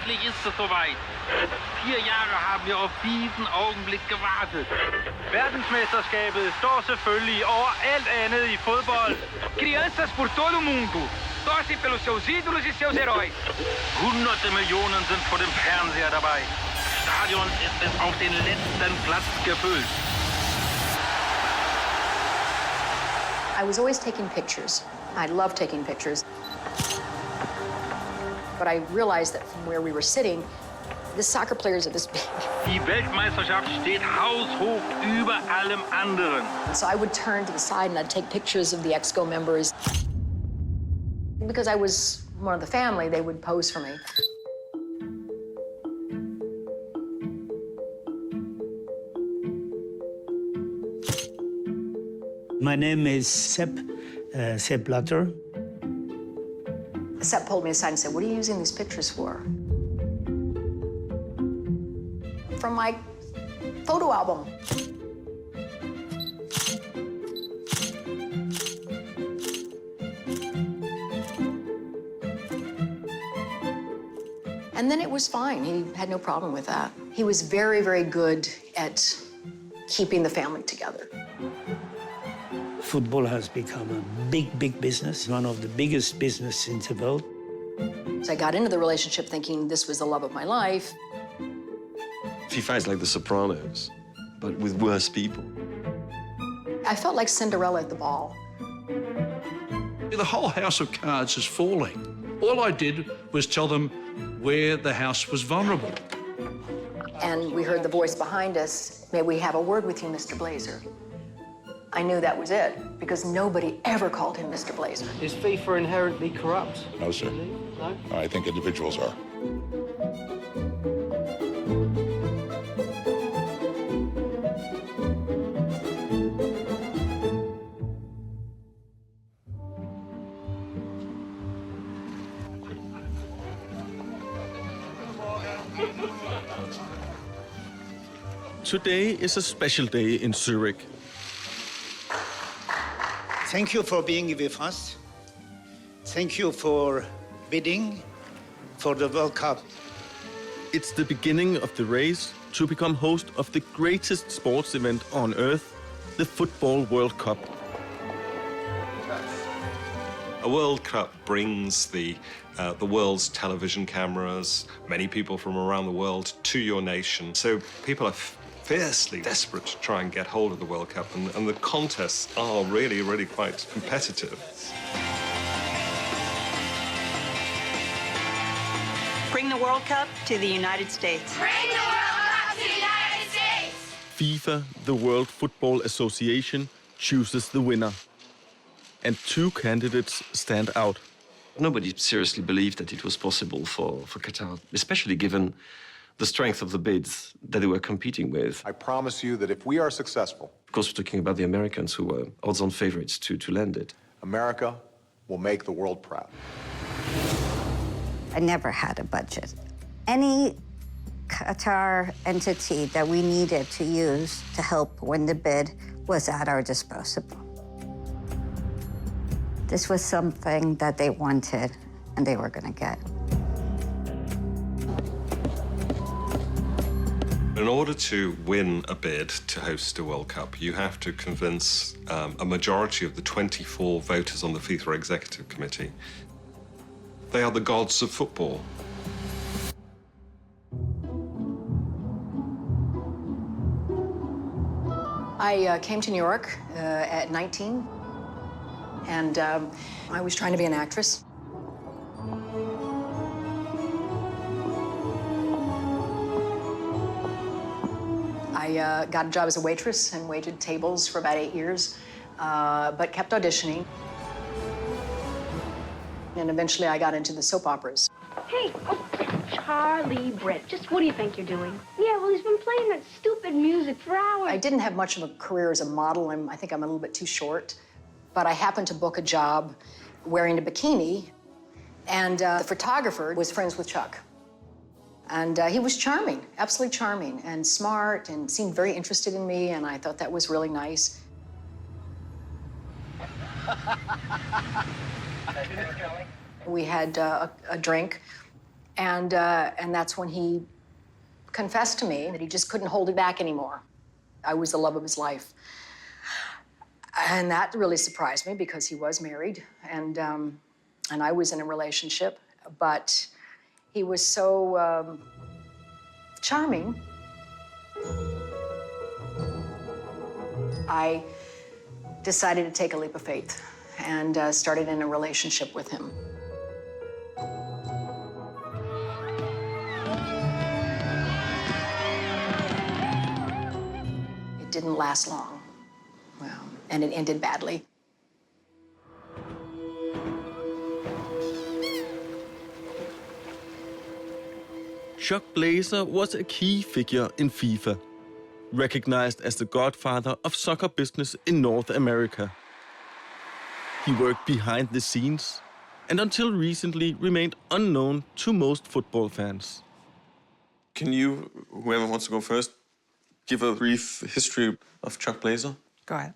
Endlich ist es soweit. 4 Jahre haben wir auf diesen Augenblick gewartet. Verdensmesterskabet står selvfølgelig over alt andet i fodbold. Crianças por todo o mundo torcem pelos seus ídolos e seus heróis. Hunderte Millionen sind vor dem Fernseher dabei. Das Stadion ist bis auf den letzten Platz gefüllt. I was always taking pictures. I loved taking pictures. But I realized that from where we were sitting, the soccer players are this big. Die Weltmeisterschaft steht haushoch über allem anderen. So I would turn to the side and I'd take pictures of the EXCO members. Because I was one of the family, they would pose for me. My name is Sepp Blatter. Sepp pulled me aside and said, "What are you using these pictures for?" From my photo album. And then it was fine. He had no problem with that. He was very, very good at keeping the family together. Football has become a big, big business, one of the biggest businesses in the world. So I got into the relationship thinking this was the love of my life. FIFA is like The Sopranos, but with worse people. I felt like Cinderella at the ball. The whole house of cards is falling. All I did was tell them where the house was vulnerable. And we heard the voice behind us, "May we have a word with you, Mr. Blazer?" I knew that was it, because nobody ever called him Mr. Blazer. Is FIFA inherently corrupt? No, sir. No? I think individuals are. Today is a special day in Zurich. Thank you for being with us. Thank you for bidding for the World Cup. It's the beginning of the race to become host of the greatest sports event on earth, the Football World Cup. A World Cup brings the world's television cameras, many people from around the world to your nation. So people are fiercely desperate to try and get hold of the World Cup, and the contests are really, really quite competitive. Bring the World Cup to the United States. Bring the World Cup to the United States! FIFA, the World Football Association, chooses the winner. And 2 candidates stand out. Nobody seriously believed that it was possible for Qatar, especially given the strength of the bids that they were competing with. I promise you that if we are successful, of course, we're talking about the Americans who were odds-on favorites to land it. America will make the world proud. I never had a budget. Any Qatar entity that we needed to use to help win the bid was at our disposal. This was something that they wanted and they were going to get. In order to win a bid to host a World Cup, you have to convince a majority of the 24 voters on the FIFA Executive Committee. They are the gods of football. I came to New York at 19, and I was trying to be an actress. I got a job as a waitress and waited tables for about 8 years, but kept auditioning. And eventually I got into the soap operas. Hey, Charlie Brett, just what do you think you're doing? Yeah, well, he's been playing that stupid music for hours. I didn't have much of a career as a model. I think I'm a little bit too short. But I happened to book a job wearing a bikini, and the photographer was friends with Chuck. And he was charming, absolutely charming, and smart, and seemed very interested in me, and I thought that was really nice. We had a drink, And that's when he confessed to me that he just couldn't hold it back anymore. I was the love of his life. And that really surprised me because he was married and I was in a relationship, but he was so charming. I decided to take a leap of faith and started in a relationship with him. It didn't last long, and it ended badly. Chuck Blazer was a key figure in FIFA, recognized as the godfather of soccer business in North America. He worked behind the scenes and until recently remained unknown to most football fans. Can you, whoever wants to go first, give a brief history of Chuck Blazer? Go ahead.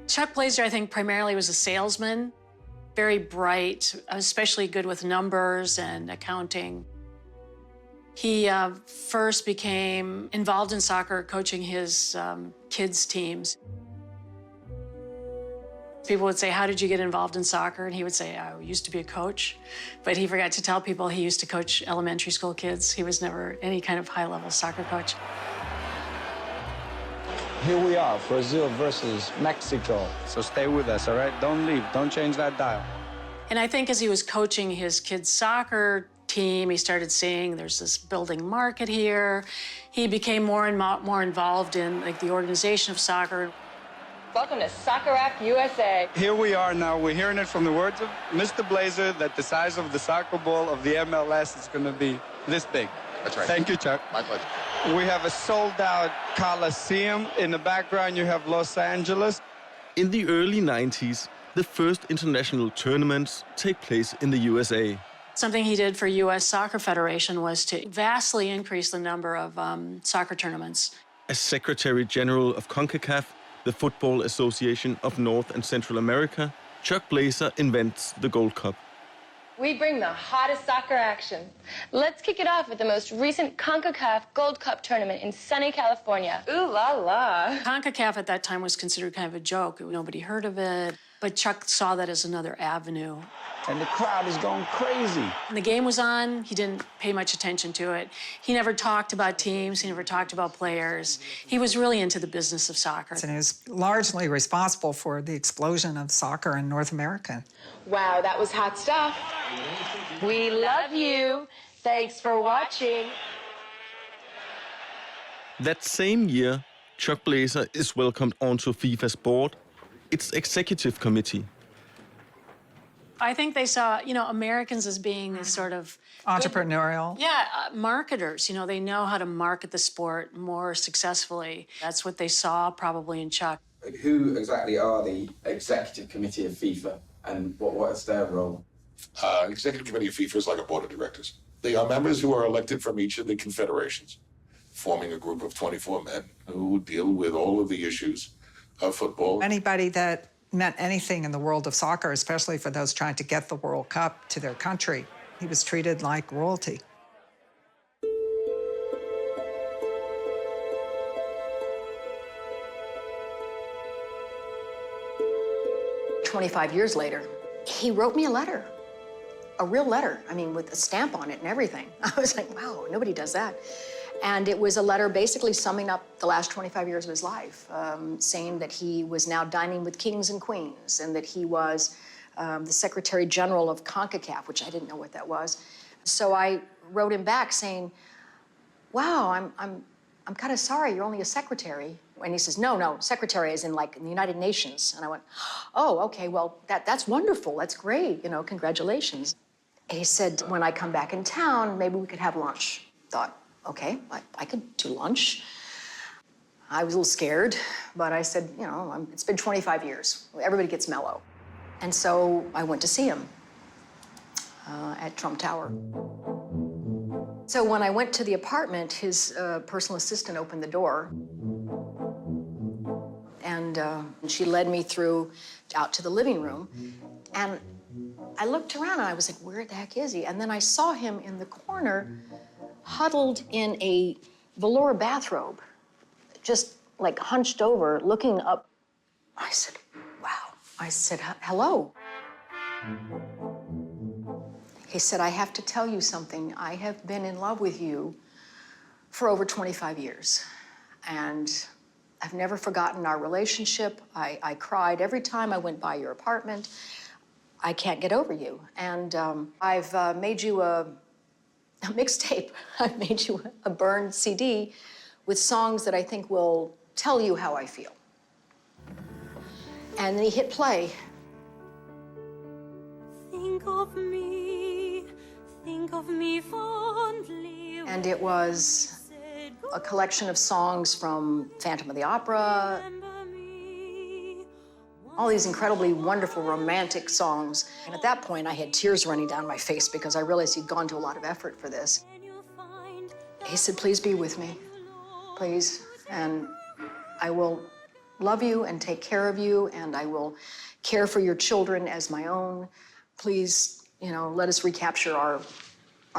Chuck Blazer, I think, primarily was a salesman. Very bright, especially good with numbers and accounting. He first became involved in soccer, coaching his kids' teams. People would say, "How did you get involved in soccer?" And he would say, "I used to be a coach." But he forgot to tell people he used to coach elementary school kids. He was never any kind of high-level soccer coach. Here we are, Brazil versus Mexico. So stay with us, all right? Don't leave. Don't change that dial. And I think as he was coaching his kids' soccer team, he started seeing there's this building market here. He became more and more involved in the organization of soccer. Welcome to Soccer App USA. Here we are now. We're hearing it from the words of Mr. Blazer that the size of the soccer ball of the MLS is going to be this big. That's right. Thank you, Chuck. My pleasure. We have a sold-out Coliseum. In the background, you have Los Angeles. In the early 90s, the first international tournaments take place in the USA. Something he did for U.S. Soccer Federation was to vastly increase the number of soccer tournaments. As Secretary General of CONCACAF, the Football Association of North and Central America, Chuck Blazer invents the Gold Cup. We bring the hottest soccer action. Let's kick it off with the most recent CONCACAF Gold Cup tournament in sunny California. Ooh la la. CONCACAF at that time was considered kind of a joke. Nobody heard of it. But Chuck saw that as another avenue. And the crowd is going crazy. When the game was on, he didn't pay much attention to it. He never talked about teams. He never talked about players. He was really into the business of soccer. And he was largely responsible for the explosion of soccer in North America. Wow, that was hot stuff. We love you. Thanks for watching. That same year, Chuck Blazer is welcomed onto FIFA's board, its executive committee. I think they saw, Americans as being this sort of entrepreneurial. Marketers. They know how to market the sport more successfully. That's what they saw probably in Chuck. Who exactly are the executive committee of FIFA, and what is their role? Executive committee of FIFA is like a board of directors. They are members who are elected from each of the confederations, forming a group of 24 men who deal with all of the issues of football. Anybody that meant anything in the world of soccer, especially for those trying to get the World Cup to their country, he was treated like royalty. "25 years later, he wrote me a letter, a real letter, with a stamp on it and everything. I was like, wow, nobody does that. And it was a letter basically summing up the last 25 years of his life, saying that he was now dining with kings and queens and that he was the Secretary General of CONCACAF, which I didn't know what that was. So I wrote him back saying, wow, I'm kind of sorry, you're only a secretary. And he says, no, secretary is in the United Nations. And I went, oh, okay, well, that's wonderful, that's great, congratulations. And he said, when I come back in town, maybe we could have lunch. Thought, okay, I could do lunch. I was a little scared, but I said, it's been 25 years. Everybody gets mellow. And so I went to see him at Trump Tower. So when I went to the apartment, his personal assistant opened the door. And she led me out to the living room. And I looked around and I was like, where the heck is he? And then I saw him in the corner, huddled in a velour bathrobe, just like hunched over, looking up. I said, wow. I said, hello. He said, I have to tell you something. I have been in love with you for over 25 years. And I've never forgotten our relationship. I cried every time I went by your apartment. I can't get over you. And I've made you a mixtape. I've made you a burned CD with songs that I think will tell you how I feel. And then he hit play. Think of me fondly. And it was a collection of songs from Phantom of the Opera, all these incredibly wonderful romantic songs. And at that point, I had tears running down my face because I realized he'd gone to a lot of effort for this. He said, please be with me, please. And I will love you and take care of you, and I will care for your children as my own. Please, let us recapture our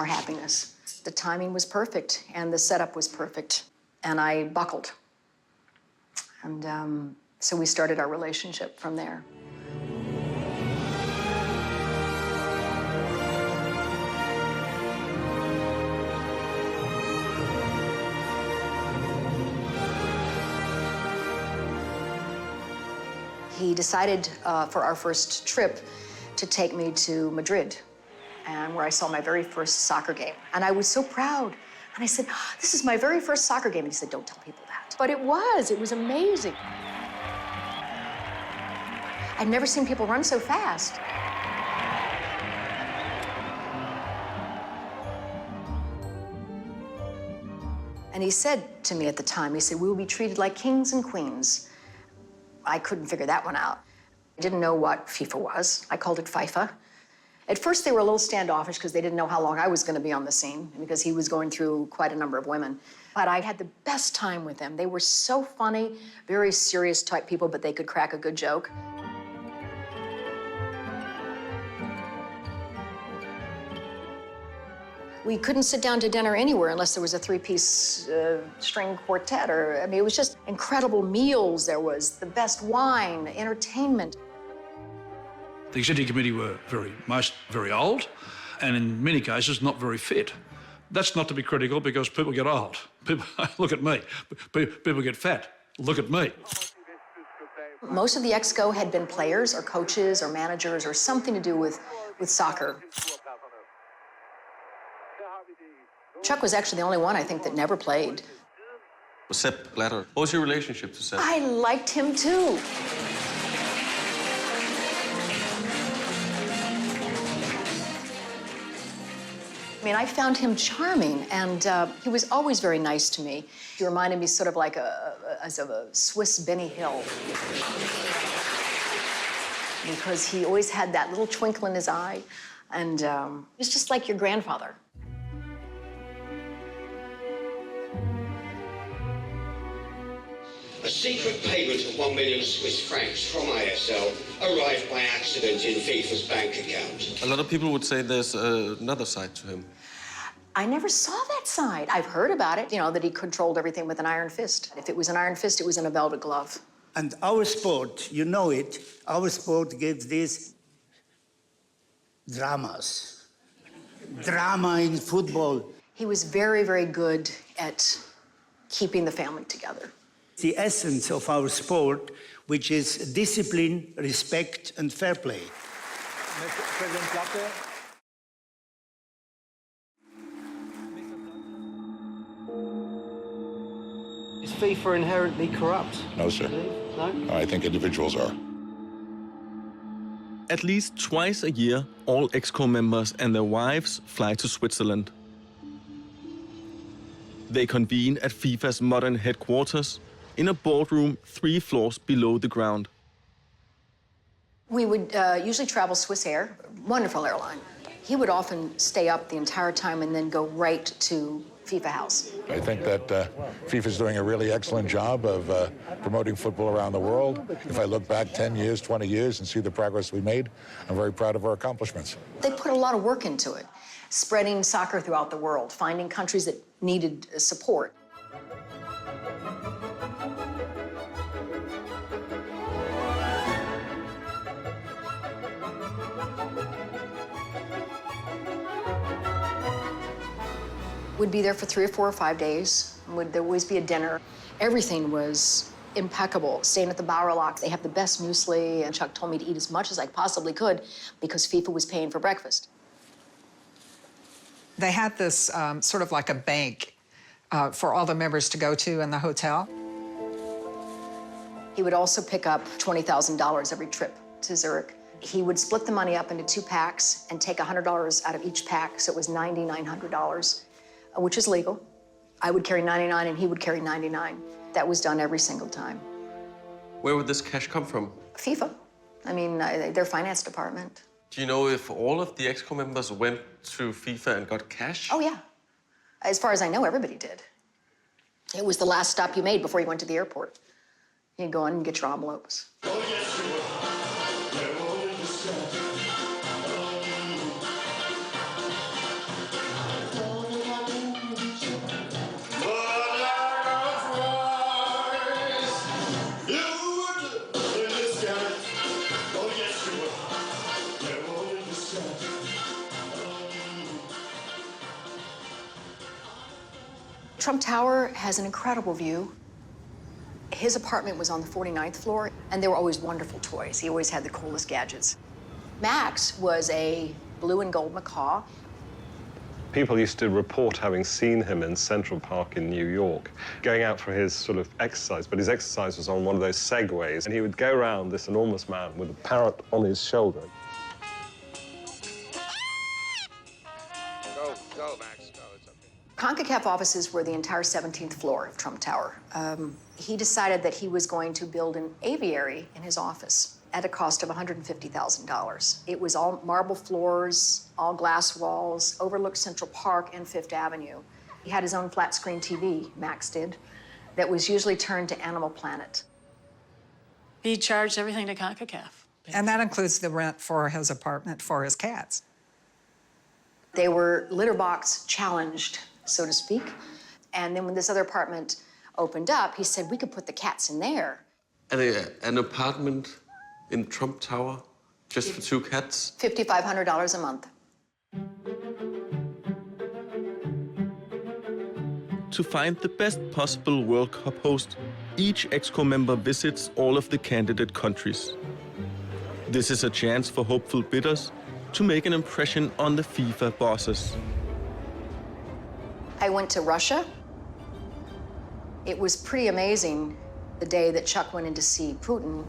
happiness. The timing was perfect, and the setup was perfect, and I buckled. And so we started our relationship from there. He decided for our first trip to take me to Madrid, and where I saw my very first soccer game. And I was so proud. And I said, this is my very first soccer game. And he said, don't tell people that. But it was amazing. I'd never seen people run so fast. And he said to me at the time, he said, we will be treated like kings and queens. I couldn't figure that one out. I didn't know what FIFA was. I called it FIFA. At first, they were a little standoffish because they didn't know how long I was going to be on the scene, because he was going through quite a number of women. But I had the best time with them. They were so funny, very serious type people, but they could crack a good joke. We couldn't sit down to dinner anywhere unless there was a three-piece string quartet, it was just incredible meals. There was the best wine, entertainment. The executive committee were very old, and in many cases not very fit. That's not to be critical, because people get old. People, look at me. People get fat. Look at me. Most of the exco had been players or coaches or managers or something to do with soccer. Chuck was actually the only one, I think, that never played. Sepp Blatter. What was your relationship to Sepp? I liked him too. I mean, I found him charming, and he was always very nice to me. He reminded me sort of like a Swiss Benny Hill, because he always had that little twinkle in his eye, and he was just like your grandfather. A secret payment of 1 million Swiss francs from ISL arrived by accident in FIFA's bank account. A lot of people would say there's another side to him. I never saw that side. I've heard about it, that he controlled everything with an iron fist. If it was an iron fist, it was in a velvet glove. And our sport, you know it, our sport gives these dramas. Drama in football. He was very, very good at keeping the family together. The essence of our sport, which is discipline, respect, and fair play. Is FIFA inherently corrupt? No, sir. No? I think individuals are. At least twice a year, all ExCo members and their wives fly to Switzerland. They convene at FIFA's modern headquarters in a boardroom 3 floors below the ground. We would usually travel Swiss Air, wonderful airline. He would often stay up the entire time and then go right to FIFA House. I think that FIFA is doing a really excellent job of promoting football around the world. If I look back 10 years, 20 years and see the progress we made, I'm very proud of our accomplishments. They put a lot of work into it, spreading soccer throughout the world, finding countries that needed support. We'd be there for 3 or 4 or 5 days. There'd always be a dinner. Everything was impeccable. Staying at the Bowerlock, they have the best muesli, and Chuck told me to eat as much as I possibly could because FIFA was paying for breakfast. They had this sort of like a bank for all the members to go to in the hotel. He would also pick up $20,000 every trip to Zurich. He would split the money up into 2 packs and take $100 out of each pack, so it was $9,900, which is legal. I would carry 99 and he would carry 99. That was done every single time. Where would this cash come from? FIFA. I mean, their finance department. Do you know if all of the ExCo members went to FIFA and got cash? Oh, yeah. As far as I know, everybody did. It was the last stop you made before you went to the airport. You'd go in and get your envelopes. Trump Tower has an incredible view. His apartment was on the 49th floor, and there were always wonderful toys. He always had the coolest gadgets. Max was a blue and gold macaw. People used to report having seen him in Central Park in New York, going out for his sort of exercise, but his exercise was on one of those segways, and he would go around this enormous man with a parrot on his shoulder. Go, Max, go, it's okay. CONCACAF offices were the entire 17th floor of Trump Tower. He decided that he was going to build an aviary in his office at a cost of $150,000. It was all marble floors, all glass walls, overlooked Central Park and Fifth Avenue. He had his own flat screen TV, Max did, that was usually turned to Animal Planet. He charged everything to CONCACAF. And that includes the rent for his apartment for his cats. They were litter box challenged, so to speak. And then when this other apartment opened up, he said, we could put the cats in there. An apartment in Trump Tower just for 2 cats? $5,500 a month. To find the best possible World Cup host, each ExCo member visits all of the candidate countries. This is a chance for hopeful bidders to make an impression on the FIFA bosses. I went to Russia. It was pretty amazing the day that Chuck went in to see Putin.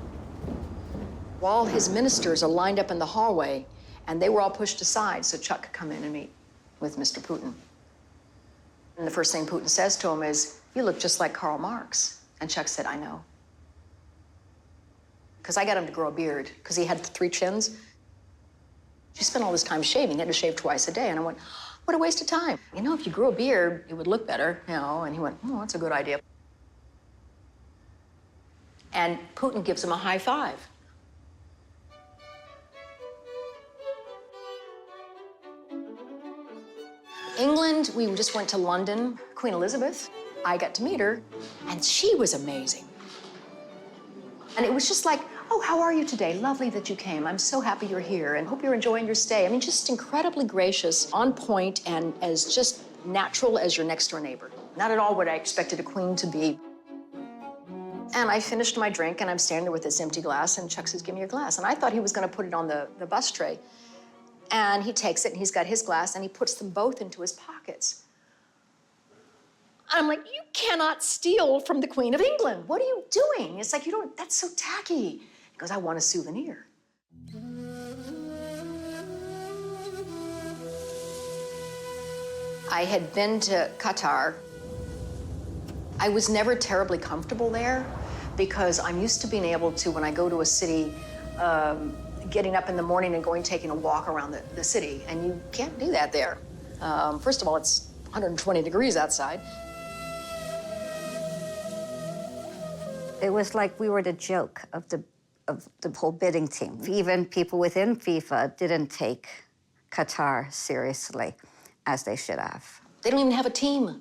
All his ministers are lined up in the hallway, and they were all pushed aside so Chuck could come in and meet with Mr. Putin. And the first thing Putin says to him is, you look just like Karl Marx. And Chuck said, I know. Because I got him to grow a beard, because he had 3 chins. He spent all this time shaving. He had to shave twice a day. And I went, what a waste of time. You know, if you grew a beard, it would look better, you know. And he went, oh, that's a good idea. And Putin gives him a high five. England, we just went to London, Queen Elizabeth. I got to meet her, and she was amazing. And it was just like, oh, how are you today? Lovely that you came. I'm so happy you're here and hope you're enjoying your stay. I mean, just incredibly gracious, on point, and as just natural as your next door neighbor. Not at all what I expected a queen to be. And I finished my drink, and I'm standing there with this empty glass, and Chuck says, give me your glass. And I thought he was gonna put it on the bus tray. And he takes it, and he's got his glass, and he puts them both into his pockets. I'm like, you cannot steal from the Queen of England. What are you doing? It's like, you don't, that's so tacky. He goes, I want a souvenir. I had been to Qatar. I was never terribly comfortable there because I'm used to being able to, when I go to a city, getting up in the morning and taking a walk around the city, and you can't do that there. First of all, it's 120 degrees outside. It was like we were the joke of the whole bidding team. Even people within FIFA didn't take Qatar seriously as they should have. They don't even have a team.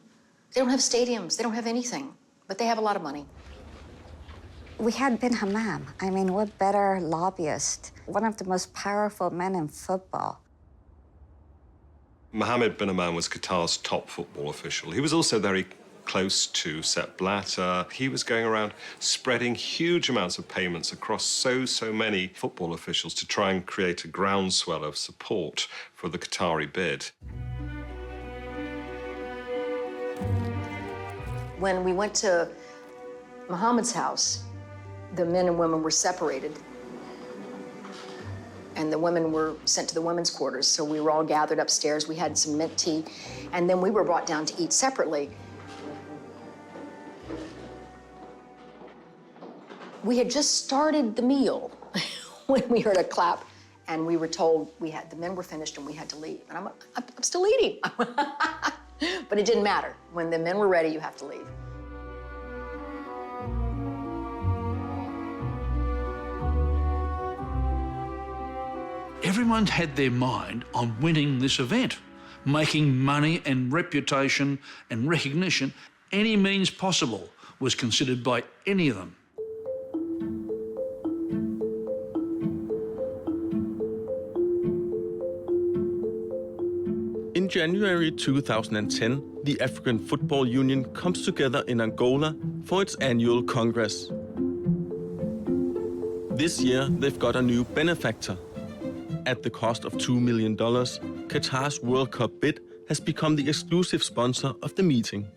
They don't have stadiums. They don't have anything. But they have a lot of money. We had bin Hammam. I mean, what better lobbyist? One of the most powerful men in football. Mohammed bin Hammam was Qatar's top football official. He was also very close to Sepp Blatter. He was going around spreading huge amounts of payments across so many football officials to try and create a groundswell of support for the Qatari bid. When we went to Mohammed's house, the men and women were separated. And the women were sent to the women's quarters. So we were all gathered upstairs. We had some mint tea. And then we were brought down to eat separately. We had just started the meal when we heard a clap, and we were told the men were finished and we had to leave. And I'm still eating. But it didn't matter. When the men were ready, you have to leave. Everyone had their mind on winning this event, making money and reputation and recognition. Any means possible was considered by any of them. In January 2010, the African Football Union comes together in Angola for its annual Congress. This year, they've got a new benefactor. At the cost of $2 million, Qatar's World Cup bid has become the exclusive sponsor of the meeting.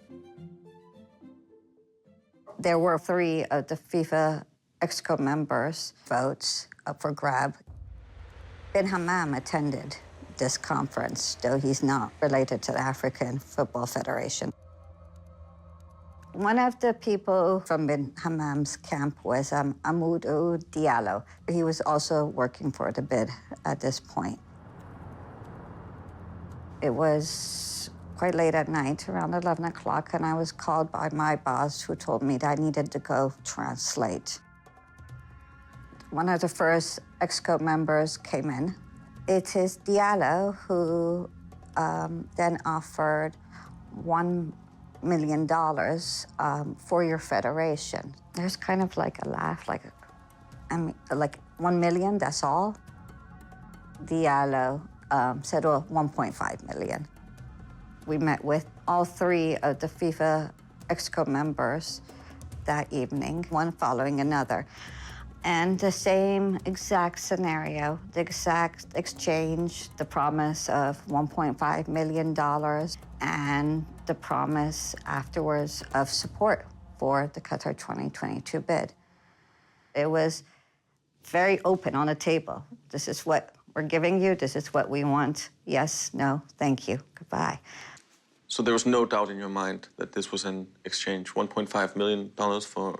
There were 3 of the FIFA Exco members' votes up for grab. Bin Hammam attended this conference, though he's not related to the African Football Federation. One of the people from bin Hammam's camp was Amadou Diallo. He was also working for the bid at this point. It was quite late at night, around 11 o'clock, and I was called by my boss, who told me that I needed to go translate. One of the first Exco members came in. It is Diallo who then offered $1 million for your federation. There's kind of like a laugh, like 1 million, that's all? Diallo said, well, 1.5 million. We met with all 3 of the FIFA Exco members that evening, one following another. And the same exact scenario, the exact exchange, the promise of $1.5 million, and the promise afterwards of support for the Qatar 2022 bid. It was very open on the table. This is what we're giving you. This is what we want. Yes, no, thank you, goodbye. So there was no doubt in your mind that this was an exchange, $1.5 million for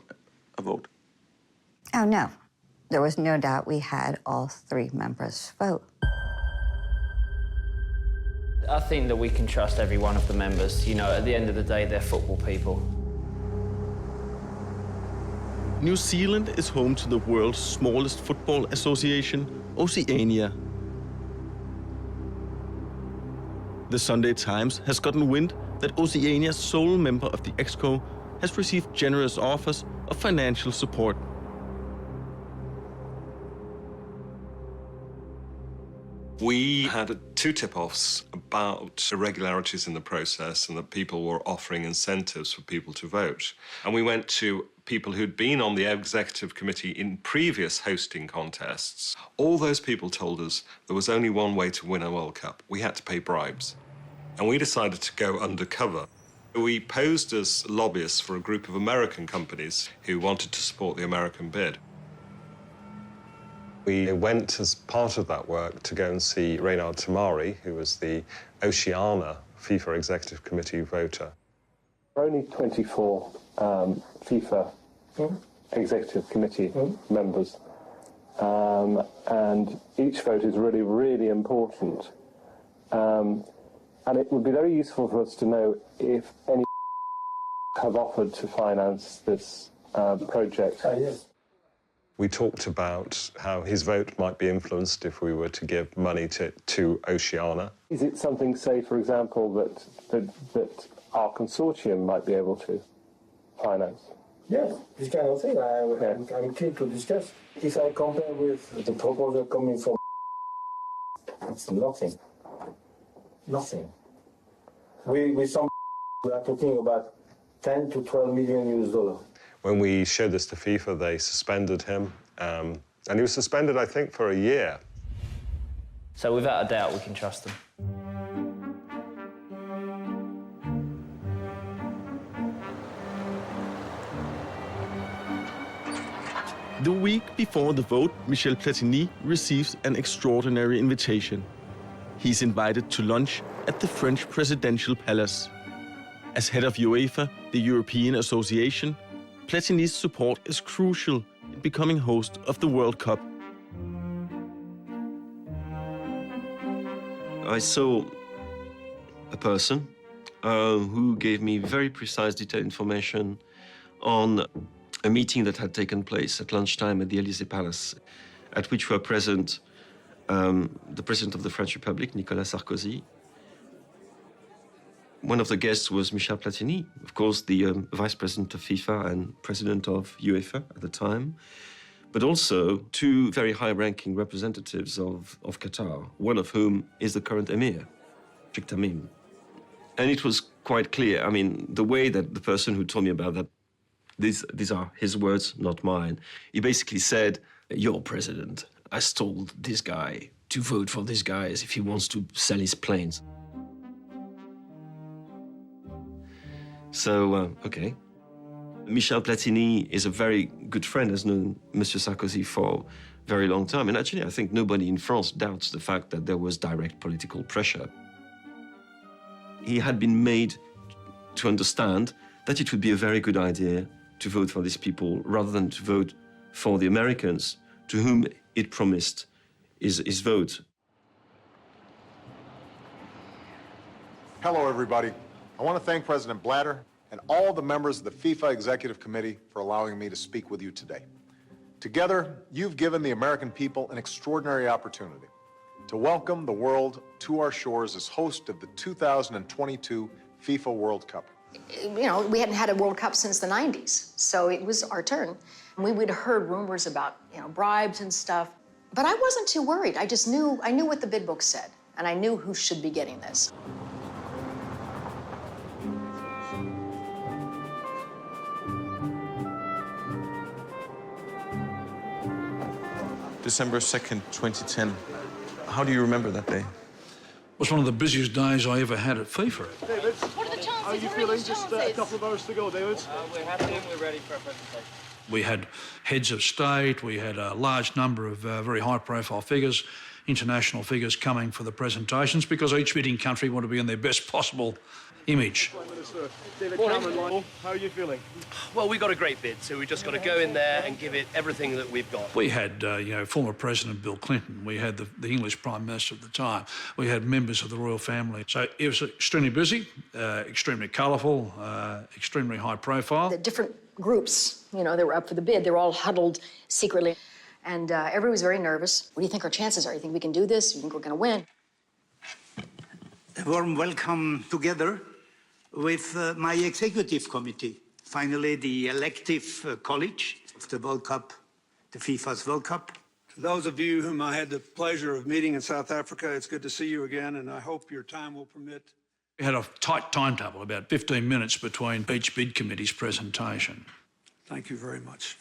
a vote? Oh, no. There was no doubt we had all 3 members vote. I think that we can trust every one of the members. You know, at the end of the day, they're football people. New Zealand is home to the world's smallest football association, Oceania. The Sunday Times has gotten wind that Oceania's sole member of the Exco has received generous offers of financial support. We had 2 tip-offs about irregularities in the process and that people were offering incentives for people to vote. And we went to people who'd been on the executive committee in previous hosting contests. All those people told us there was only one way to win a World Cup. We had to pay bribes. And we decided to go undercover. We posed as lobbyists for a group of American companies who wanted to support the American bid. We went as part of that work to go and see Reynard Tamari, who was the Oceania FIFA Executive Committee voter. There are only 24 FIFA Executive Committee members, and each vote is really, really important. And it would be very useful for us to know if any have offered to finance this project. Yes. We talked about how his vote might be influenced if we were to give money to Oceana. Is it something, say, for example, that our consortium might be able to finance? Yes, this kind of thing I'm keen to discuss. If I compare with the proposal coming from, it's nothing. Nothing. With some, we are talking about 10 to 12 million US dollars. When we showed this to FIFA, they suspended him, and he was suspended, I think, for a year. So without a doubt, we can trust them. The week before the vote, Michel Platini receives an extraordinary invitation. He's invited to lunch at the French presidential palace. As head of UEFA, the European Association, Platini's support is crucial in becoming host of the World Cup. I saw a person who gave me very precise, detailed information on a meeting that had taken place at lunchtime at the Élysée Palace, at which were present the President of the French Republic, Nicolas Sarkozy. One of the guests was Michel Platini, of course, the Vice President of FIFA and President of UEFA at the time, but also two very high-ranking representatives of Qatar, one of whom is the current Emir, Sheikh Tamim. And it was quite clear, I mean, the way that the person who told me about that, these are his words, not mine. He basically said, "Your president has told this guy to vote for this guy as if he wants to sell his planes." So, okay. Michel Platini is a very good friend, has known Monsieur Sarkozy for a very long time. And actually, I think nobody in France doubts the fact that there was direct political pressure. He had been made to understand that it would be a very good idea to vote for these people rather than to vote for the Americans, to whom it promised his vote. Hello, everybody. I want to thank President Blatter and all the members of the FIFA Executive Committee for allowing me to speak with you today. Together, you've given the American people an extraordinary opportunity to welcome the world to our shores as host of the 2022 FIFA World Cup. You know, we hadn't had a World Cup since the 90s, so it was our turn. We'd heard rumors about, bribes and stuff, but I wasn't too worried. I knew what the bid book said, and I knew who should be getting this. December 2nd, 2010. How do you remember that day? It was one of the busiest days I ever had at FIFA. David, what are the chances? How are you feeling? Just a couple of hours to go, David. We're happy and we're ready for our presentation. We had heads of state, we had a large number of very high-profile figures, international figures coming for the presentations because each bidding country wanted to be in their best possible image. Prime Minister David Cameron, how are you feeling? Well, we got a great bid, so we just got to go in there and give it everything that we've got. We had, former President Bill Clinton. We had the English Prime Minister at the time. We had members of the royal family. So it was extremely busy, extremely colourful, extremely high profile. The different groups, that were up for the bid, they were all huddled secretly. And everybody was very nervous. What do you think our chances are? You think we can do this? You think we're going to win? A warm welcome together with my executive committee. Finally, the elective college of the World Cup, the FIFA's World Cup. For those of you whom I had the pleasure of meeting in South Africa, it's good to see you again, and I hope your time will permit. We had a tight timetable, about 15 minutes between each bid committee's presentation. Thank you very much.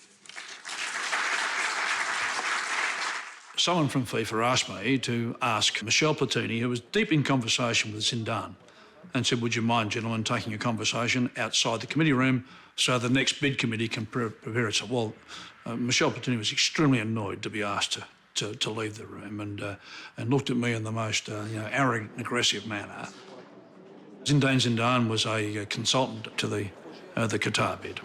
Someone from FIFA asked me to ask Michel Platini, who was deep in conversation with Zidane, and said, "Would you mind, gentlemen, taking a conversation outside the committee room so the next bid committee can prepare itself?" Well, Michel Platini was extremely annoyed to be asked to leave the room and looked at me in the most arrogant and aggressive manner. Zinedine Zidane was a consultant to the Qatar bid.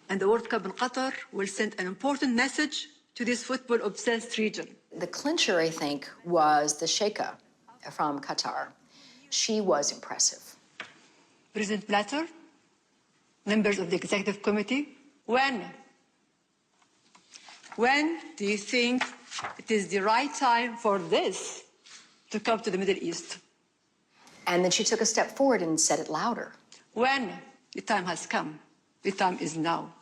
And the World Cup in Qatar will send an important message to this football-obsessed region. The clincher, I think, was the Sheikha. from Qatar. She was impressive. President Blatter, members of the Executive Committee, when do you think it is the right time for this to come to the Middle East? And then she took a step forward and said it louder. When the time has come, the time is now.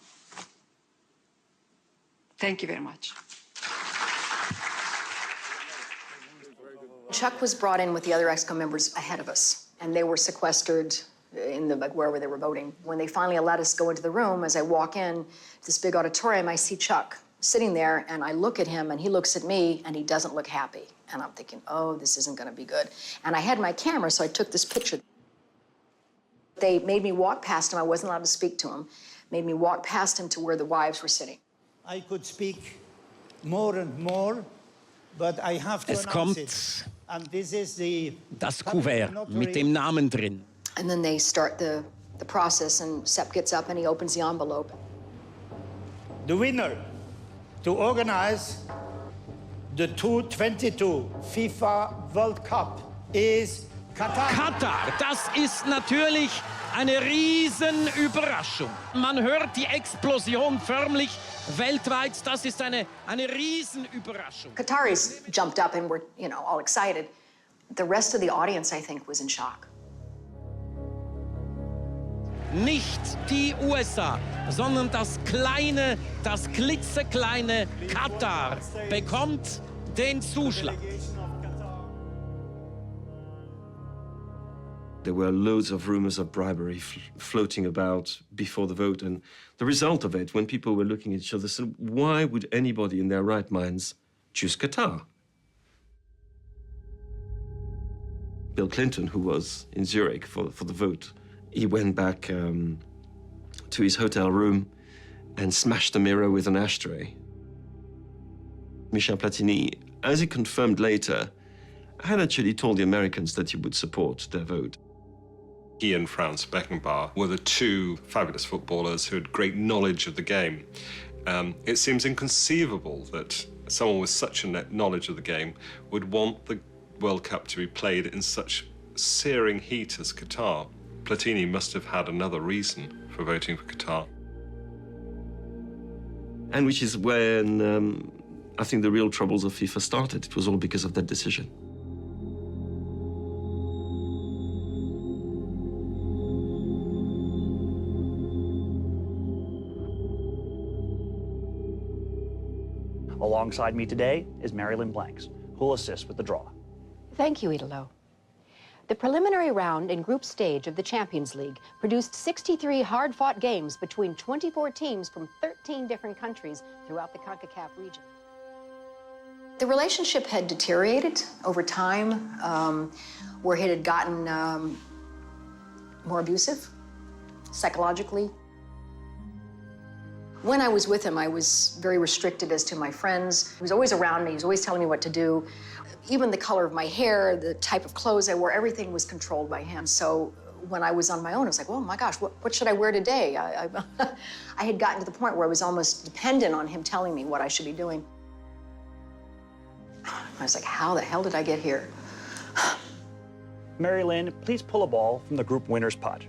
Thank you very much. Chuck was brought in with the other EXCO members ahead of us, and they were sequestered in wherever they were voting. When they finally let us go into the room, as I walk in this big auditorium, I see Chuck sitting there, and I look at him, and he looks at me, and he doesn't look happy. And I'm thinking, oh, this isn't going to be good. And I had my camera, so I took this picture. They made me walk past him. I wasn't allowed to speak to him. Made me walk past him to where the wives were sitting. I could speak more and more, but I have to announce it. And this is das Kuvert mit dem Namen drin. And then they start the process, and Sepp gets up and he opens the envelope. The winner to organize the 2022 FIFA World Cup is Qatar. Katar, das ist natürlich eine Riesenüberraschung. Man hört die Explosion förmlich weltweit. Das ist eine Riesenüberraschung. Qataris jumped up and were, all excited. The rest of the audience, I think, was in shock. Nicht die USA, sondern das klitzekleine Katar bekommt den Zuschlag. There were loads of rumors of bribery floating about before the vote, and the result of it, when people were looking at each other, said, why would anybody in their right minds choose Qatar? Bill Clinton, who was in Zurich for the vote, he went back to his hotel room and smashed the mirror with an ashtray. Michel Platini, as he confirmed later, had actually told the Americans that he would support their vote. He and Franz Beckenbauer were the two fabulous footballers who had great knowledge of the game. It seems inconceivable that someone with such a knowledge of the game would want the World Cup to be played in such searing heat as Qatar. Platini must have had another reason for voting for Qatar. And which is when I think the real troubles of FIFA started. It was all because of that decision. Alongside me today is Marilyn Blanks, who will assist with the draw. Thank you, Idolo. The preliminary round and group stage of the Champions League produced 63 hard-fought games between 24 teams from 13 different countries throughout the CONCACAF region. The relationship had deteriorated over time, where it had gotten more abusive, psychologically. When I was with him, I was very restricted as to my friends. He was always around me. He was always telling me what to do. Even the color of my hair, the type of clothes I wore, everything was controlled by him. So when I was on my own, I was like, oh my gosh, what should I wear today? I had gotten to the point where I was almost dependent on him telling me what I should be doing. I was like, how the hell did I get here? Mary Lynn, please pull a ball from the group winner's pot.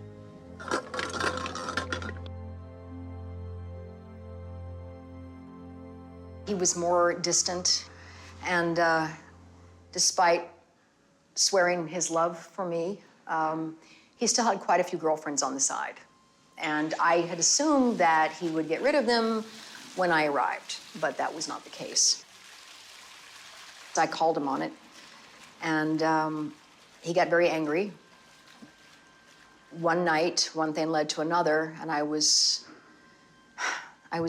He was more distant, and despite swearing his love for me, he still had quite a few girlfriends on the side. And I had assumed that he would get rid of them when I arrived, but that was not the case. I called him on it, and he got very angry. One night, one thing led to another, and I was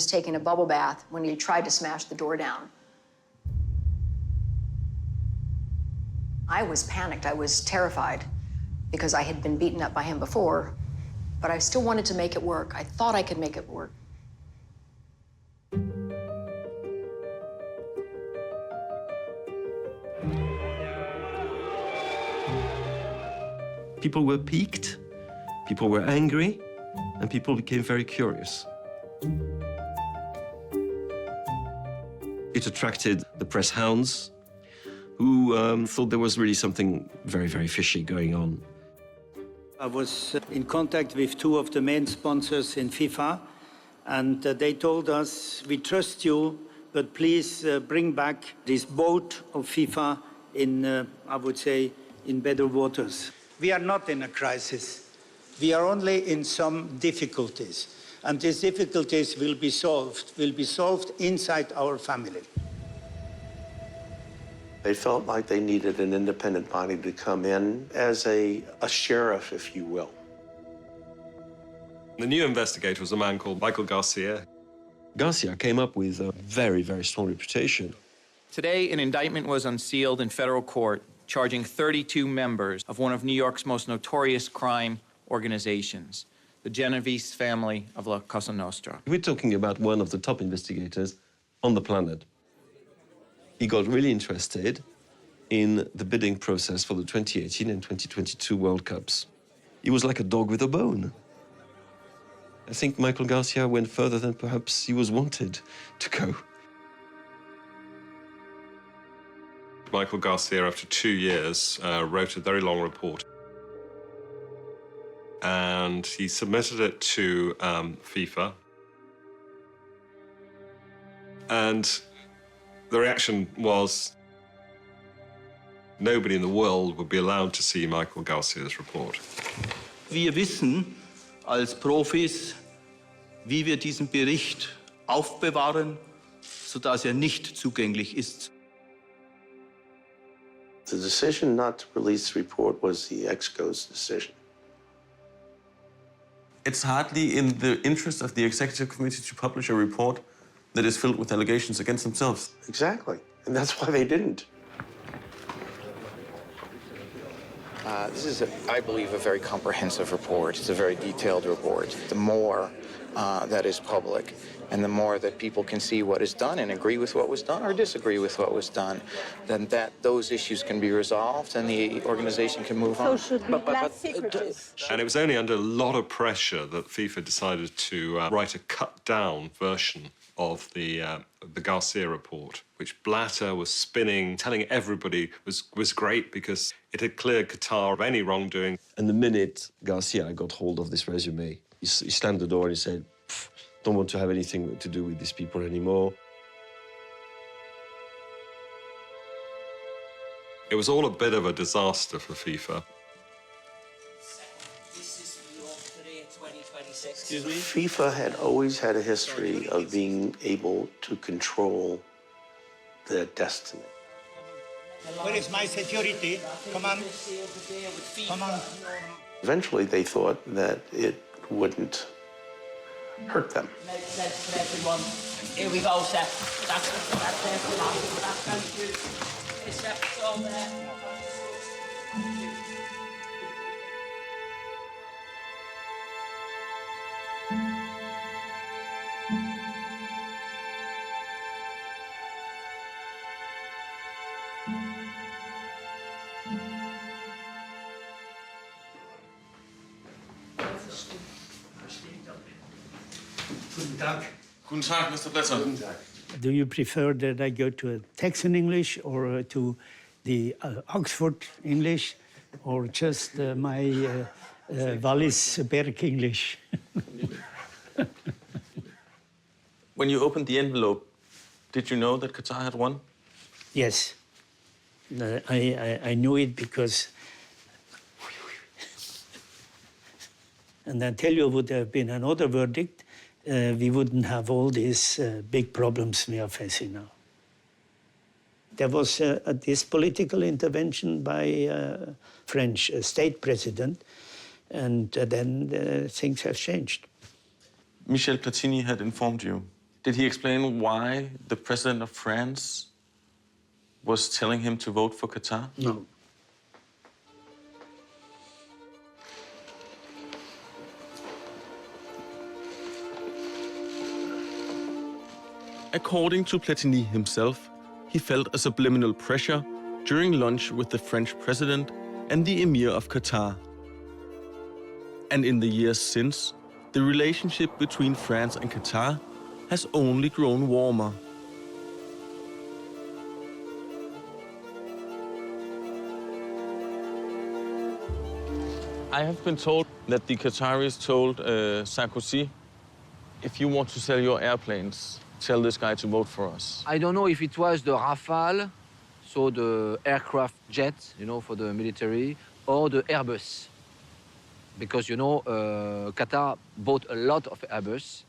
taking a bubble bath when he tried to smash the door down. I was panicked. I was terrified because I had been beaten up by him before, but I still wanted to make it work. I thought I could make it work. People were piqued, people were angry, and people became very curious. It attracted the press hounds, who thought there was really something very, very fishy going on. I was in contact with two of the main sponsors in FIFA, and they told us, we trust you, but please bring back this boat of FIFA in, I would say, in better waters. We are not in a crisis. We are only in some difficulties. And these difficulties will be solved inside our family. They felt like they needed an independent body to come in as a sheriff, if you will. The new investigator was a man called Michael Garcia. Garcia came up with a very, very strong reputation. Today, an indictment was unsealed in federal court charging 32 members of one of New York's most notorious crime organizations, the Genovese family of La Cosa Nostra. We're talking about one of the top investigators on the planet. He got really interested in the bidding process for the 2018 and 2022 World Cups. He was like a dog with a bone. I think Michael Garcia went further than perhaps he was wanted to go. Michael Garcia, after 2 years, wrote a very long report. And he submitted it to FIFA. And the reaction was nobody in the world would be allowed to see Michael Garcia's report. Wir wissen als Profis, wie wir diesen Bericht aufbewahren, sodass nicht zugänglich ist. The decision not to release the report was the ExCo's decision. It's hardly in the interest of the executive committee to publish a report that is filled with allegations against themselves. Exactly, and that's why they didn't. This is, I believe, a very comprehensive report. It's a very detailed report. The more that is public, and the more that people can see what is done and agree with what was done or disagree with what was done, then those issues can be resolved and the organization can move on. So should be less secretive. And it was only under a lot of pressure that FIFA decided to write a cut-down version of the Garcia report, which Blatter was spinning, telling everybody was great because it had cleared Qatar of any wrongdoing. And the minute Garcia got hold of this resume, he slammed the door and he said, don't want to have anything to do with these people anymore. It was all a bit of a disaster for FIFA. Excuse me? FIFA had always had a history of being able to control their destiny. Where is my security? Come on. Come on. Eventually, they thought that it wouldn't hurt them. Let's put everyone. Here we go, Seth. That's Seth's all there. Guten Tag. Guten Tag, Mr. Blätter. Guten Tag. Do you prefer that I go to a Texan English or to the Oxford English or just my Wallis Berg English? When you opened the envelope, did you know that Qatar had won? Yes. I knew it because... And I tell you, would there have been another verdict, we wouldn't have all these big problems we are facing now. There was this political intervention by French state president, and then things have changed. Michel Platini had informed you. Did he explain why the president of France was telling him to vote for Qatar? No. According to Platini himself, he felt a subliminal pressure during lunch with the French president and the Emir of Qatar. And in the years since, the relationship between France and Qatar has only grown warmer. I have been told that the Qataris told Sarkozy, if you want to sell your airplanes, tell this guy to vote for us. I don't know if it was the Rafale, so the aircraft jet, you know, for the military, or the Airbus. Because, you know, Qatar bought a lot of Airbus.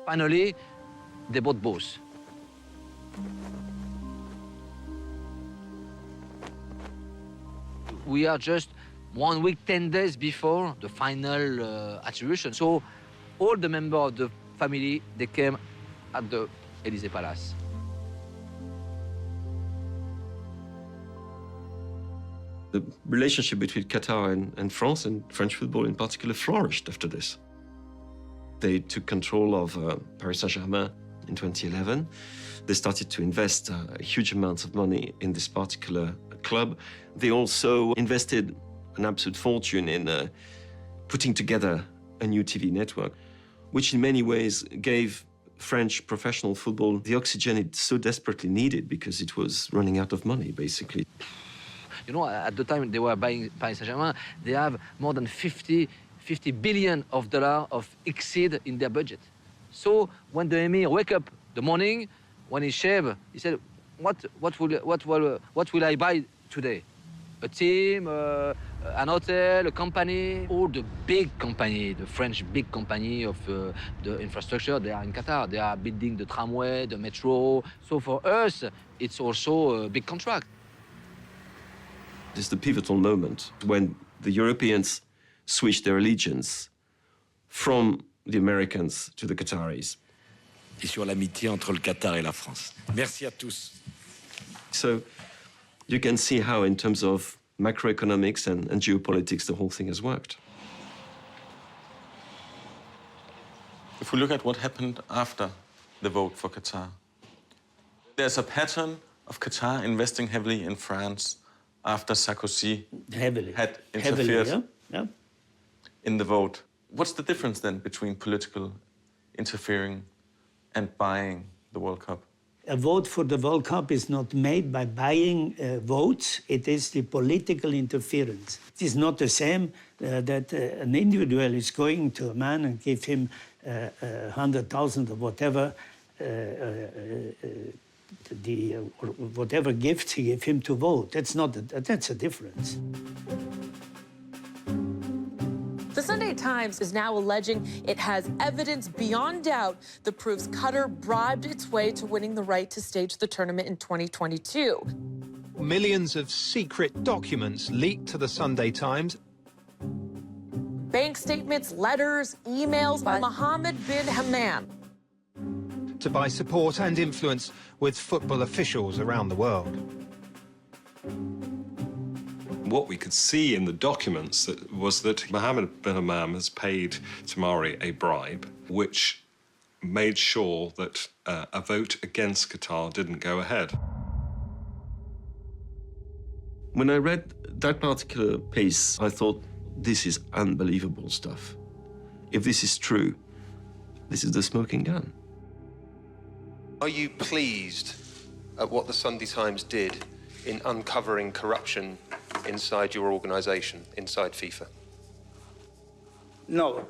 Finally, they bought both. We are just 1 week, 10 days before the final attribution. So all the members of the family, they came at the Élysée Palace. The relationship between Qatar and France, and French football in particular, flourished after this. They took control of Paris Saint-Germain in 2011. They started to invest huge amounts of money in this particular club. They also invested an absolute fortune in putting together a new TV network, which in many ways gave French professional football the oxygen it so desperately needed because it was running out of money, basically. You know, at the time they were buying Paris Saint-Germain, they have more than $50 billion of exceed in their budget. So when the emir wake up the morning, when he shave, he said, what will I buy today? A team, an hotel, a company? All the big company, the French big company of the infrastructure, they are in Qatar. They are building the tramway, the metro. So for us, it's also a big contract. This is the pivotal moment when the Europeans switched their allegiance from the Americans to the Qataris. Et sur l'amitié entre le Qatar et la France. Merci à tous. So you can see how, in terms of macroeconomics and geopolitics, the whole thing has worked. If we look at what happened after the vote for Qatar, there's a pattern of Qatar investing heavily in France after Sarkozy had interfered in the vote. What's the difference then between political interfering and buying the World Cup? A vote for the World Cup is not made by buying votes. It is the political interference. It is not the same that an individual is going to a man and give him 100,000 or whatever, whatever gifts he gave him to vote. That's a difference. The Sunday Times is now alleging it has evidence beyond doubt that proves Qatar bribed its way to winning the right to stage the tournament in 2022. Millions of secret documents leaked to the Sunday Times. Bank statements, letters, emails by Mohammed bin Hammam to buy support and influence with football officials around the world. What we could see in the documents was that Mohammed bin Hammam has paid Tamari a bribe, which made sure that a vote against Qatar didn't go ahead. When I read that particular piece, I thought, this is unbelievable stuff. If this is true, this is the smoking gun. Are you pleased at what the Sunday Times did in uncovering corruption inside your organisation, inside FIFA? No,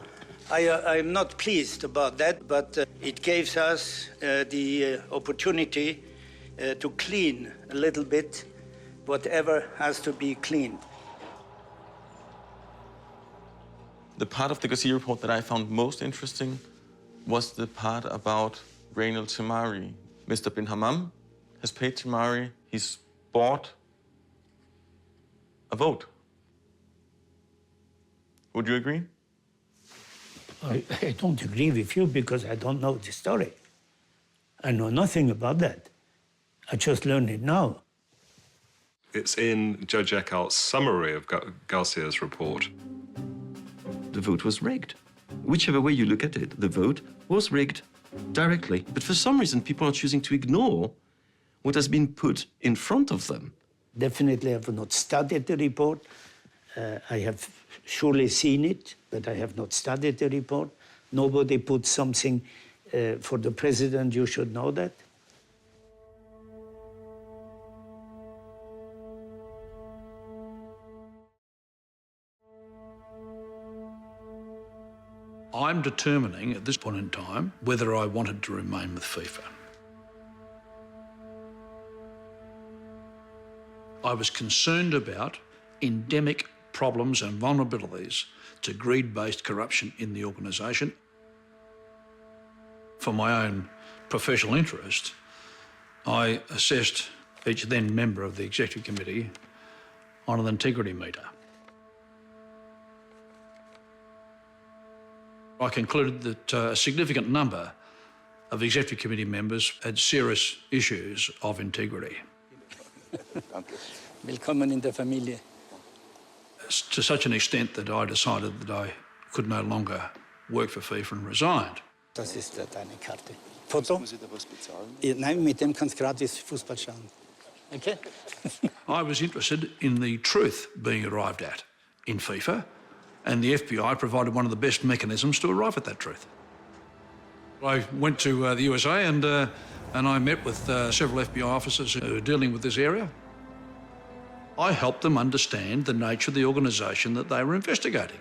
I'm not pleased about that, but it gives us the opportunity to clean a little bit whatever has to be cleaned. The part of the Garcia report that I found most interesting was the part about Reynald Tamari. Mr. bin Hammam has paid Tamari. He's bought a vote. Would you agree? I don't agree with you because I don't know the story. I know nothing about that. I just learned it now. It's in Judge Eckart's summary of Garcia's report. The vote was rigged. Whichever way you look at it, the vote was rigged directly. But for some reason, people are choosing to ignore what has been put in front of them. Definitely, I have not studied the report. I have surely seen it, but I have not studied the report. Nobody put something For the president, you should know that. I'm determining at this point in time whether I wanted to remain with FIFA. I was concerned about endemic problems and vulnerabilities to greed-based corruption in the organisation. For my own professional interest, I assessed each then member of the Executive Committee on an integrity meter. I concluded that a significant number of Executive Committee members had serious issues of integrity. Willkommen in der Familie. To such an extent that I decided that I could no longer work for FIFA and resigned. Das ist deine Karte. Foto? Nein, mit dem kannst du gratis Fußball schauen. Okay? I was interested in the truth being arrived at in FIFA, and the FBI provided one of the best mechanisms to arrive at that truth. I went to the USA and I met with several FBI officers who were dealing with this area. I helped them understand the nature of the organisation that they were investigating.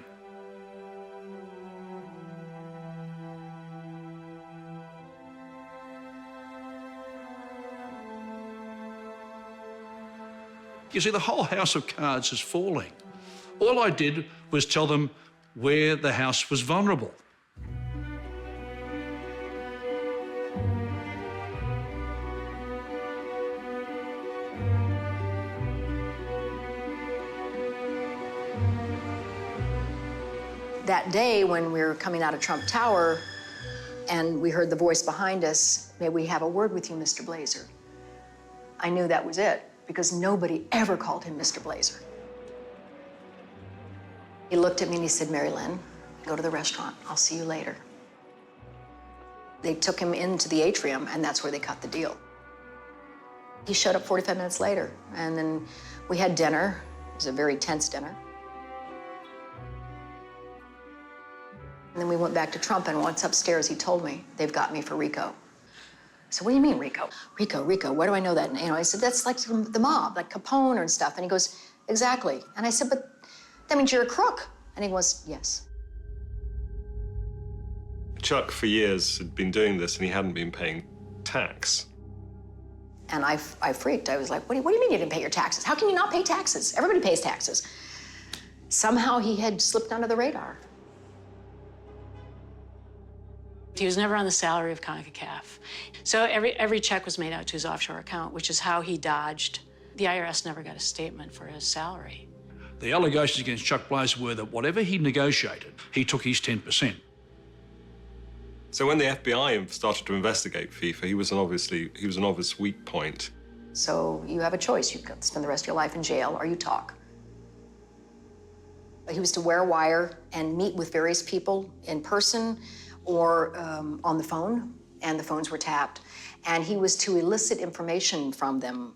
You see, the whole house of cards is falling. All I did was tell them where the house was vulnerable. That day when we were coming out of Trump Tower and we heard the voice behind us, "May we have a word with you, Mr. Blazer?" I knew that was it, because nobody ever called him Mr. Blazer. He looked at me and he said, "Mary Lynn, go to the restaurant. I'll see you later." They took him into the atrium, and that's where they cut the deal. He showed up 45 minutes later, and then we had dinner. It was a very tense dinner. And then we went back to Trump, and once upstairs, he told me, "They've got me for RICO." So what do you mean, RICO? RICO, where do I know that? And, I said, "That's like the mob, like Capone and stuff." And he goes, "Exactly." And I said, "But that means you're a crook." And he goes, "Yes." Chuck, for years, had been doing this, and he hadn't been paying tax. And I freaked. I was like, what do you mean you didn't pay your taxes? How can you not pay taxes? Everybody pays taxes. Somehow he had slipped under the radar. He was never on the salary of CONCACAF. So every check was made out to his offshore account, which is how he dodged. The IRS never got a statement for his salary. The allegations against Chuck Blazer were that whatever he negotiated, he took his 10%. So when the FBI started to investigate FIFA, he was an obvious weak point. So you have a choice. You can spend the rest of your life in jail or you talk. He was to wear a wire and meet with various people in person or on the phone, and the phones were tapped. And he was to elicit information from them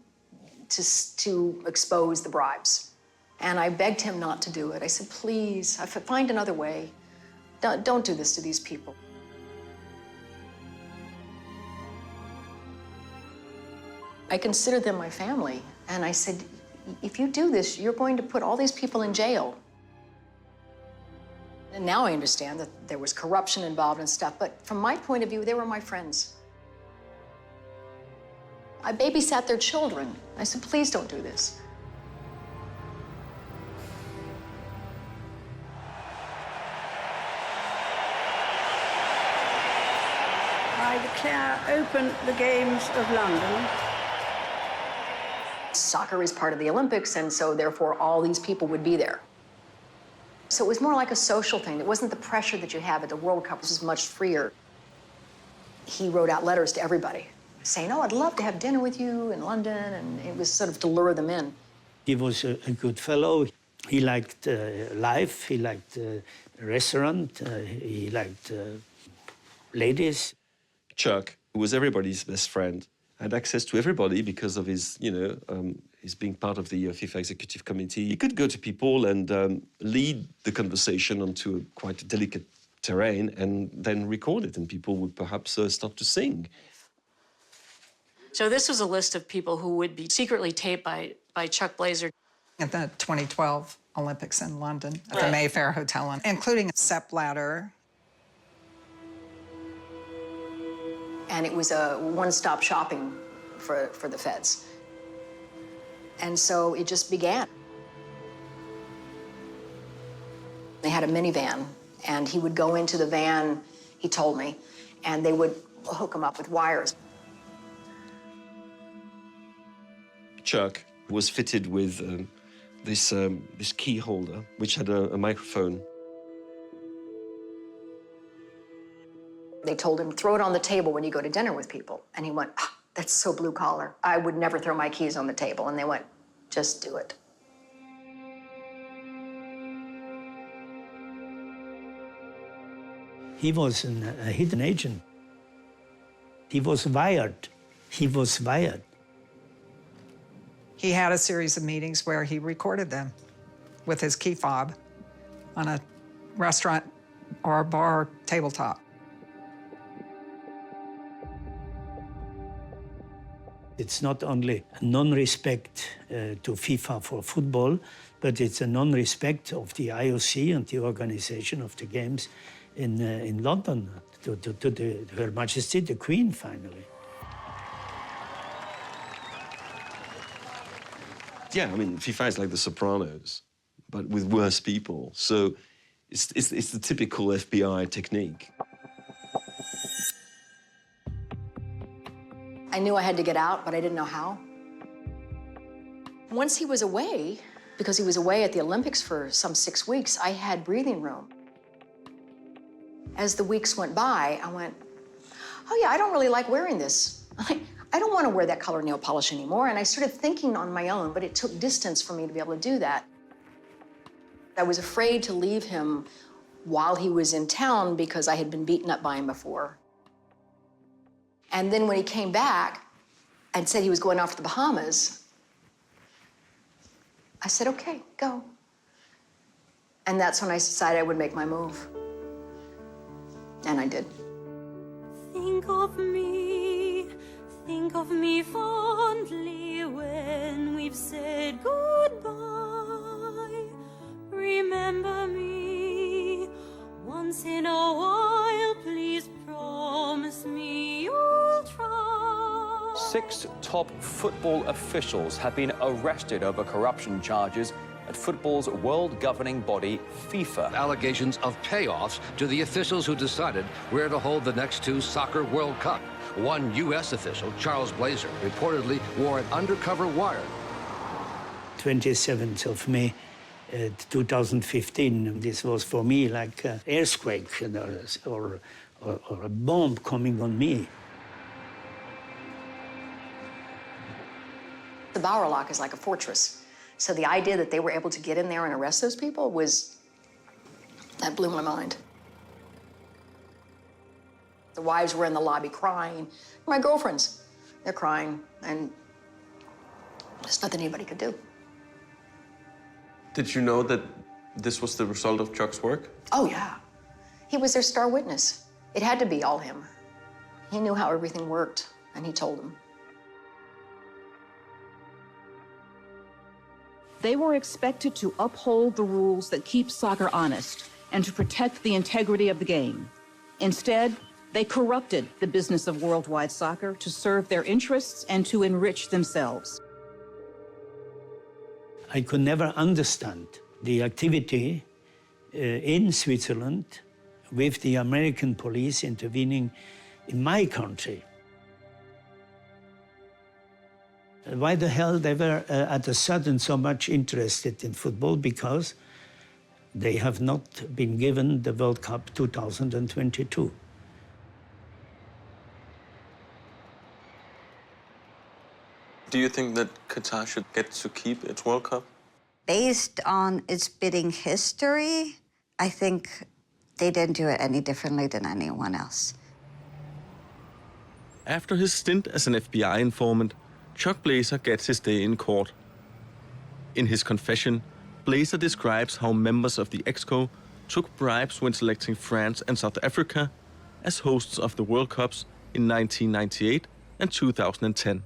to expose the bribes. And I begged him not to do it. I said, "Please, find another way. Don't do this to these people." I consider them my family. And I said, "If you do this, you're going to put all these people in jail." And now I understand that there was corruption involved and stuff, but from my point of view, they were my friends. I babysat their children. I said, "Please don't do this." I declare open the Games of London. Soccer is part of the Olympics, and so therefore all these people would be there. So it was more like a social thing. It wasn't the pressure that you have at the World Cup. This was much freer. He wrote out letters to everybody saying, "Oh, I'd love to have dinner with you in London," and it was sort of to lure them in. He was a good fellow. He liked life, he liked restaurant, he liked ladies. Chuck, who was everybody's best friend, had access to everybody because of his, his being part of the FIFA Executive Committee. He could go to people and lead the conversation onto a quite delicate terrain and then record it, and people would perhaps start to sing. So this was a list of people who would be secretly taped by Chuck Blazer. At the 2012 Olympics in London, at the Mayfair Hotel, including Sepp Blatter. And it was a one-stop shopping for the feds. And so it just began. They had a minivan, and he would go into the van, he told me, and they would hook him up with wires. Chuck was fitted with this key holder, which had a microphone. They told him, throw it on the table when you go to dinner with people. And he went, oh, that's so blue collar. I would never throw my keys on the table. And they went, just do it. He was a hidden agent. He was wired. He was wired. He had a series of meetings where he recorded them with his key fob on a restaurant or a bar tabletop. It's not only a non-respect to FIFA for football, but it's a non-respect of the IOC and the organization of the games in London to Her Majesty, the Queen, finally. Yeah, I mean, FIFA is like The Sopranos, but with worse people. So it's the typical FBI technique. I knew I had to get out, but I didn't know how. Once he was away, because he was away at the Olympics for some 6 weeks, I had breathing room. As the weeks went by, I went, oh yeah, I don't really like wearing this. I don't want to wear that color nail polish anymore. And I started thinking on my own, but it took distance for me to be able to do that. I was afraid to leave him while he was in town because I had been beaten up by him before. And then when he came back and said he was going off to the Bahamas, I said, okay, go. And that's when I decided I would make my move. And I did. Think of me fondly when we've said goodbye. Remember me once in a while, please promise me you'll try. 6 top football officials have been arrested over corruption charges at football's world governing body, FIFA. Allegations of payoffs to the officials who decided where to hold the next 2 Soccer World Cup. One U.S. official, Charles Blazer, reportedly wore an undercover wire. 27th of May, 2015, this was for me like an earthquake or a bomb coming on me. The Bowerlock is like a fortress. So the idea that they were able to get in there and arrest those people that blew my mind. The wives were in the lobby crying. My girlfriends, they're crying, and there's nothing anybody could do. Did you know that this was the result of Chuck's work? Oh, yeah. He was their star witness. It had to be all him. He knew how everything worked, and he told them. They were expected to uphold the rules that keep soccer honest and to protect the integrity of the game. Instead, they corrupted the business of worldwide soccer to serve their interests and to enrich themselves. I could never understand the activity in Switzerland with the American police intervening in my country. Why the hell they were at a sudden so much interested in football? Because they have not been given the World Cup 2022. Do you think that Qatar should get to keep its World Cup? Based on its bidding history, I think they didn't do it any differently than anyone else. After his stint as an FBI informant, Chuck Blazer gets his day in court. In his confession, Blazer describes how members of the ExCo took bribes when selecting France and South Africa as hosts of the World Cups in 1998 and 2010.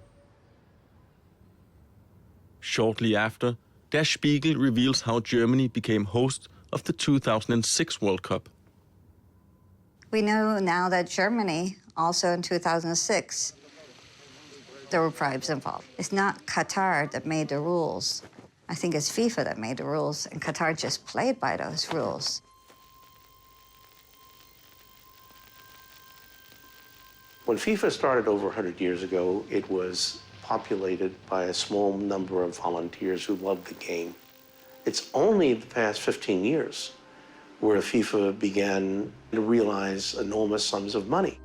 Shortly after, Der Spiegel reveals how Germany became host of the 2006 World Cup. We know now that Germany, also in 2006, there were bribes involved. It's not Qatar that made the rules. I think it's FIFA that made the rules, and Qatar just played by those rules. When FIFA started over 100 years ago, it was populated by a small number of volunteers who loved the game. It's only the past 15 years where FIFA began to realize enormous sums of money.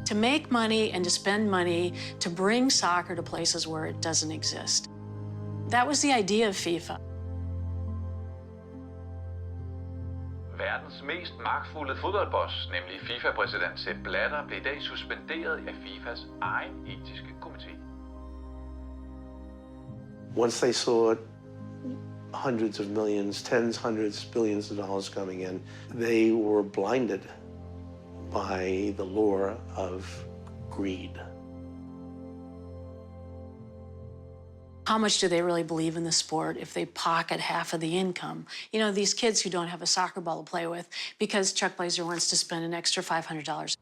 To make money and to spend money to bring soccer to places where it doesn't exist. That was the idea of FIFA. Verdens mest magtfulde fodboldboss, nemlig FIFA-præsident Sepp Blatter, blev i dag suspenderet af FIFAs egen etiske komité. Once they saw hundreds of millions, tens, hundreds, billions of dollars coming in, they were blinded by the lure of greed. How much do they really believe in the sport if they pocket half of the income? You know, these kids who don't have a soccer ball to play with because Chuck Blazer wants to spend an extra $500.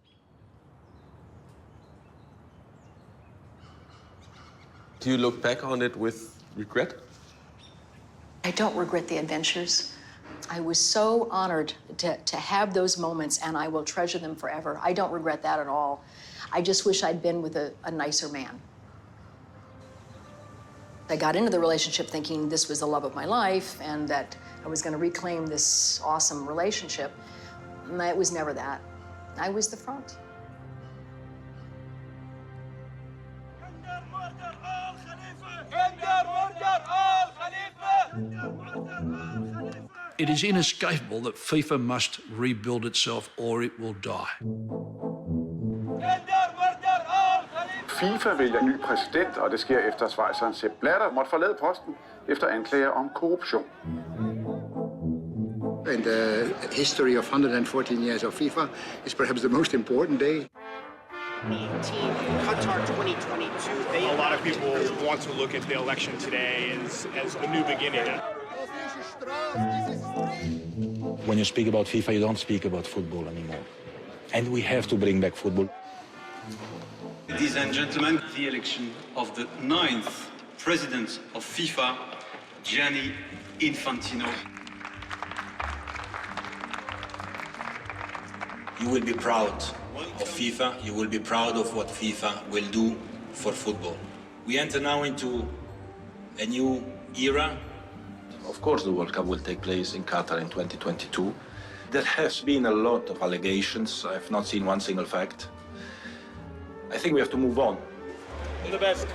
Do you look back on it with regret? I don't regret the adventures. I was so honored to have those moments, and I will treasure them forever. I don't regret that at all. I just wish I'd been with a nicer man. I got into the relationship thinking this was the love of my life and that I was going to reclaim this awesome relationship. And it was never that. I was the front. It is inescapable that FIFA must rebuild itself or it will die. FIFA vælger ny præsident, og det sker efter schweizeren Sepp Blatter måtte forlade posten efter anklager om korruption. In the history of 114 years of FIFA, it's perhaps the most important day. Qatar 2022. A lot of people want to look at the election today as a new beginning. When you speak about FIFA, you don't speak about football anymore. And we have to bring back football. Ladies and gentlemen, the election of the 9th president of FIFA, Gianni Infantino. You will be proud of FIFA. You will be proud of what FIFA will do for football. We enter now into a new era. Of course, the World Cup will take place in Qatar in 2022. There has been a lot of allegations. I have not seen one single fact. I think we have to move on. All the best.